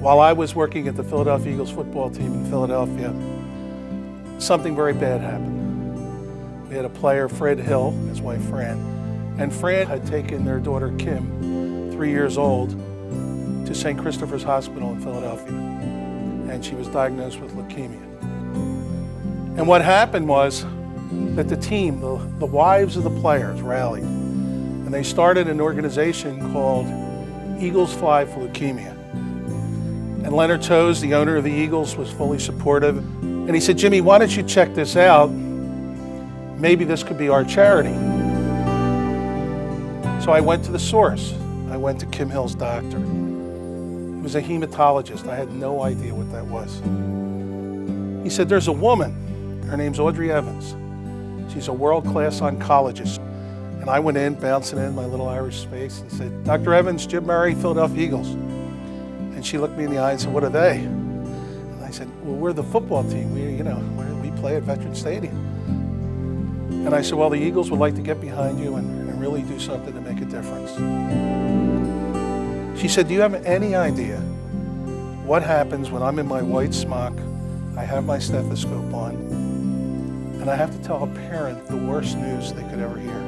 While I was working at the Philadelphia Eagles football team in Philadelphia, something very bad happened. We had a player, Fred Hill, his wife Fran, and Fran had taken their daughter Kim, 3 years old, to St. Christopher's Hospital in Philadelphia, and she was diagnosed with leukemia. And what happened was that the team, the wives of the players rallied, and they started an organization called Eagles Fly for Leukemia. And Leonard Toews, the owner of the Eagles, was fully supportive. And he said, Jimmy, why don't you check this out? Maybe this could be our charity. So I went to the source. I went to Kim Hill's doctor. He was a hematologist. I had no idea what that was. He said, there's a woman. Her name's Audrey Evans. She's a world-class oncologist. And I went in, bouncing in my little Irish space, and said, Dr. Evans, Jim Murray, Philadelphia Eagles. And she looked me in the eye and said, what are they? And I said, well, we're the football team. We play at Veterans Stadium. And I said, well, the Eagles would like to get behind you and really do something to make a difference. She said, do you have any idea what happens when I'm in my white smock, I have my stethoscope on, and I have to tell a parent the worst news they could ever hear,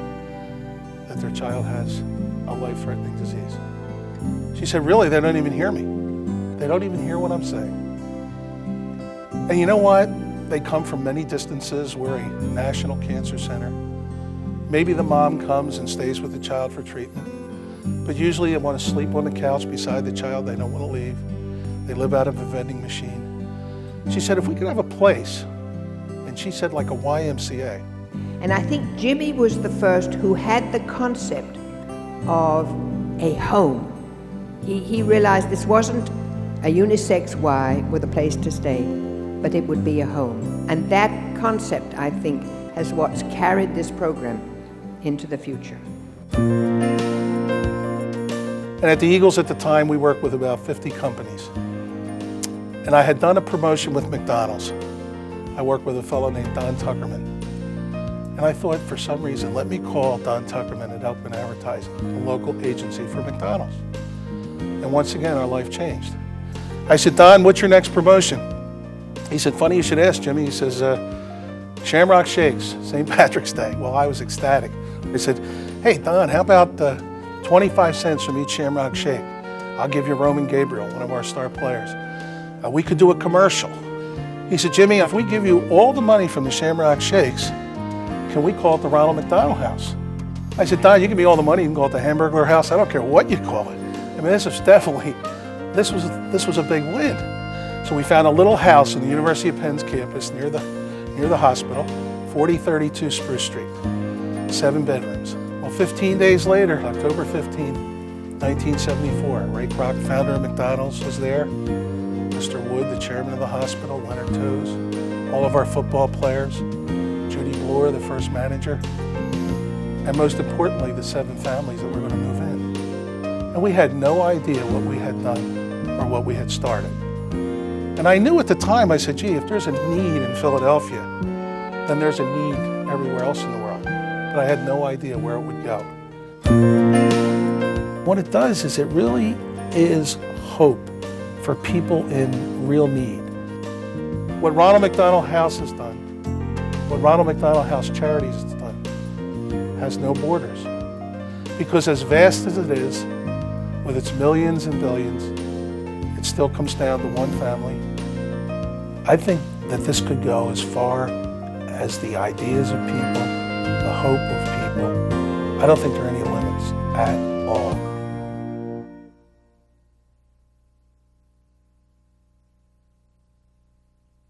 that their child has a life-threatening disease? She said, really, they don't even hear me. They don't even hear what I'm saying. And you know what? They come from many distances. We're a national cancer center. Maybe the mom comes and stays with the child for treatment, but usually they want to sleep on the couch beside the child. They don't want to leave. They live out of a vending machine. She said, if we could have a place, and she said like a YMCA. And I think Jimmy was the first who had the concept of a home. He realized this wasn't a unisex Y with a place to stay, but it would be a home. And that concept, I think, has what's carried this program into the future. And at the Eagles at the time, we worked with about 50 companies. And I had done a promotion with McDonald's. I worked with a fellow named Don Tuckerman. And I thought, for some reason, let me call Don Tuckerman at Elkman Advertising, a local agency for McDonald's. And once again, our life changed. I said, Don, what's your next promotion? He said, funny you should ask, Jimmy. He says, Shamrock Shakes, St. Patrick's Day. Well, I was ecstatic. I said, hey, Don, how about 25 cents from each Shamrock Shake? I'll give you Roman Gabriel, one of our star players. We could do a commercial. He said, Jimmy, if we give you all the money from the Shamrock Shakes, can we call it the Ronald McDonald House? I said, Don, you give me all the money, you can call it the Hamburglar House. I don't care what you call it. I mean, this was definitely, this was a big win. So we found a little house in the University of Penn's campus near the hospital, 4032 Spruce Street, 7 bedrooms. Well, 15 days later, October 15, 1974, Ray Kroc, founder of McDonald's, was there. Mr. Wood, the chairman of the hospital, Leonard Toews, all of our football players, Judy Bloor, the first manager, and most importantly, the 7 families that were going to move in. And we had no idea what we had done or what we had started. And I knew at the time, I said, gee, if there's a need in Philadelphia, then there's a need everywhere else in the world. But I had no idea where it would go. What it does is it really is hope for people in real need. What Ronald McDonald House has done, what Ronald McDonald House Charities has done, has no borders. Because as vast as it is, with its millions and billions, it still comes down to one family. I think that this could go as far as the ideas of people, the hope of people. I don't think there are any limits at all.